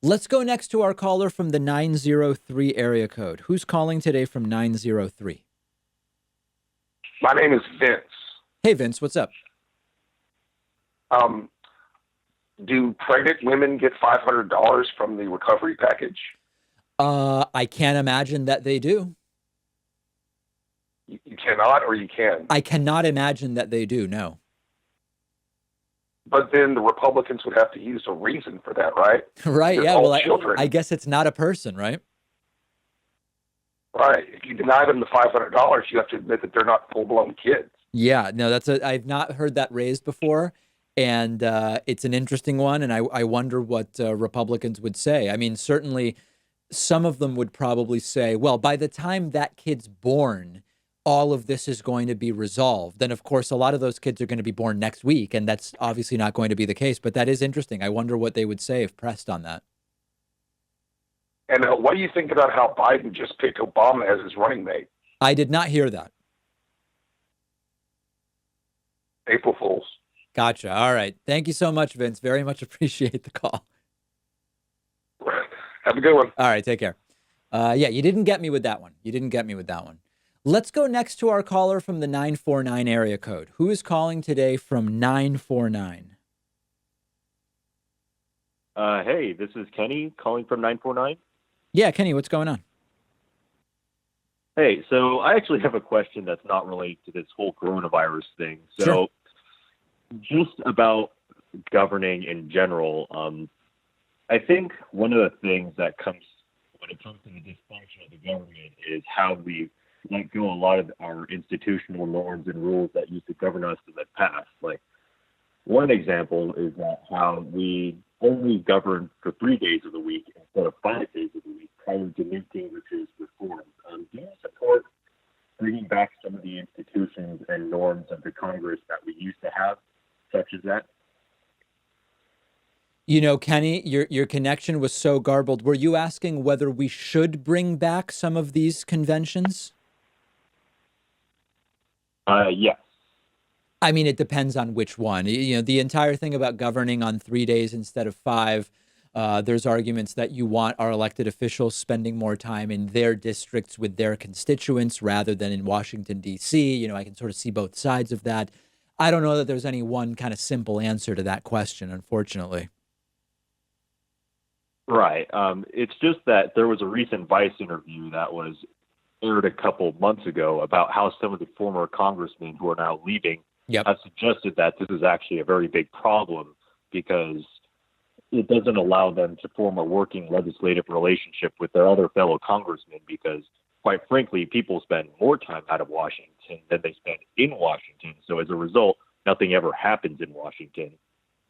Let's go next to our caller from the 903 area code. Who's calling today from 903? My name is Vince. Hey, Vince, what's up? Do pregnant women get $500 from the recovery package? I can't imagine that they do. You cannot, or you can? I cannot imagine that they do, no. But then the Republicans would have to use a reason for that, right? Right, They're yeah, all well, children. I guess it's not a person, right? Right. If you deny them the $500, you have to admit that they're not full-blown kids. Yeah, no, I've not heard that raised before, and it's an interesting one, and I wonder what Republicans would say. I mean, certainly some of them would probably say, well, by the time that kid's born, all of this is going to be resolved. Then, of course, a lot of those kids are going to be born next week, and that's obviously not going to be the case. But that is interesting. I wonder what they would say if pressed on that. And what do you think about how Biden just picked Obama as his running mate? I did not hear that. April Fools. Gotcha. All right. Thank you so much, Vince. Very much appreciate the call. Have a good one. All right. Take care. Yeah, you didn't get me with that one. Let's go next to our caller from the 949 area code. Who is calling today from 949? Hey, this is Kenny calling from 949. Yeah, Kenny, what's going on? Hey, so I actually have a question that's not related to this whole coronavirus thing. So Sure. Just about governing in general, I think one of the things that comes when it comes to the dysfunction of the government is how we let go a lot of our institutional norms and rules that used to govern us in the past. Like one example is that how we only govern for 3 days of the week instead of 5 days of the week prior to new Gingrich's reforms. Do you support bringing back some of the institutions and norms of the Congress that we used to have, such as that? You know, Kenny, your connection was so garbled. Were you asking whether we should bring back some of these conventions? Yes. I mean, it depends on which one. You know, the entire thing about governing on 3 days instead of 5, there's arguments that you want our elected officials spending more time in their districts with their constituents rather than in Washington, D.C. You know, I can sort of see both sides of that. I don't know that there's any one kind of simple answer to that question, unfortunately. Right. It's just that there was a recent Vice interview that was aired a couple months ago about how some of the former congressmen who are now leaving Yep. have suggested that this is actually a very big problem because it doesn't allow them to form a working legislative relationship with their other fellow congressmen because, quite frankly, people spend more time out of Washington than they spend in Washington. So as a result, nothing ever happens in Washington.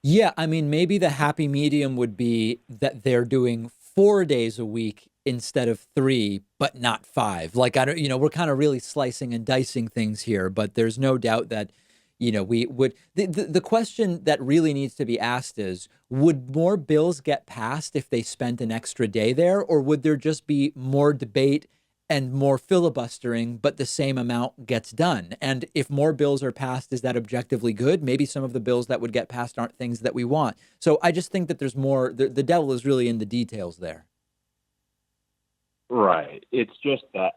Yeah, I mean, maybe the happy medium would be that they're doing 4 days a week instead of 3, but not 5. Like, I don't, you know, we're kind of really slicing and dicing things here, but there's no doubt that, you know, we would, the question that really needs to be asked is, would more bills get passed if they spent an extra day there, or would there just be more debate and more filibustering, but the same amount gets done? And if more bills are passed, is that objectively good? Maybe some of the bills that would get passed aren't things that we want. So I just think that there's more, the devil is really in the details there. Right. It's just that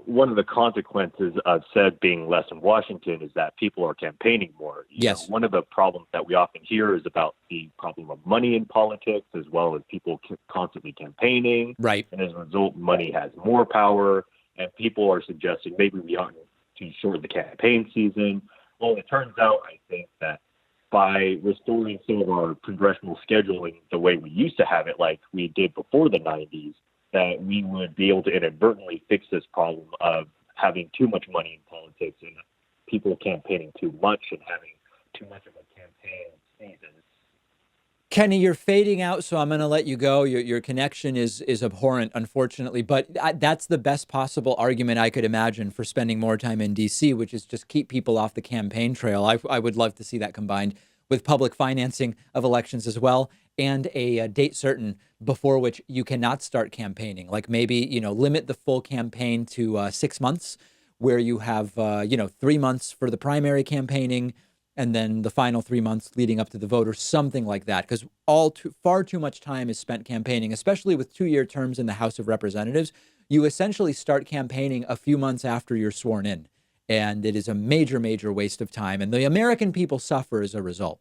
one of the consequences of said being less in Washington is that people are campaigning more. Yes. One of the problems that we often hear is about the problem of money in politics, as well as people constantly campaigning. Right. And as a result, money has more power, and people are suggesting maybe we ought to shorten the campaign season. Well, it turns out, I think, that by restoring some of our congressional scheduling the way we used to have it, like we did before the 90s, that we would be able to inadvertently fix this problem of having too much money in politics and people campaigning too much and having too much of a campaign season. Kenny, you're fading out, so I'm going to let you go. Your connection is abhorrent, unfortunately, but that's the best possible argument I could imagine for spending more time in D.C., which is just keep people off the campaign trail. I would love to see that combined with public financing of elections as well, and a date certain before which you cannot start campaigning. Like maybe, you know, limit the full campaign to 6 months, where you have, 3 months for the primary campaigning, and then the final 3 months leading up to the vote, or something like that. Because far too much time is spent campaigning, especially with 2-year terms in the House of Representatives. You essentially start campaigning a few months after you're sworn in. And it is a major, major waste of time. And the American people suffer as a result.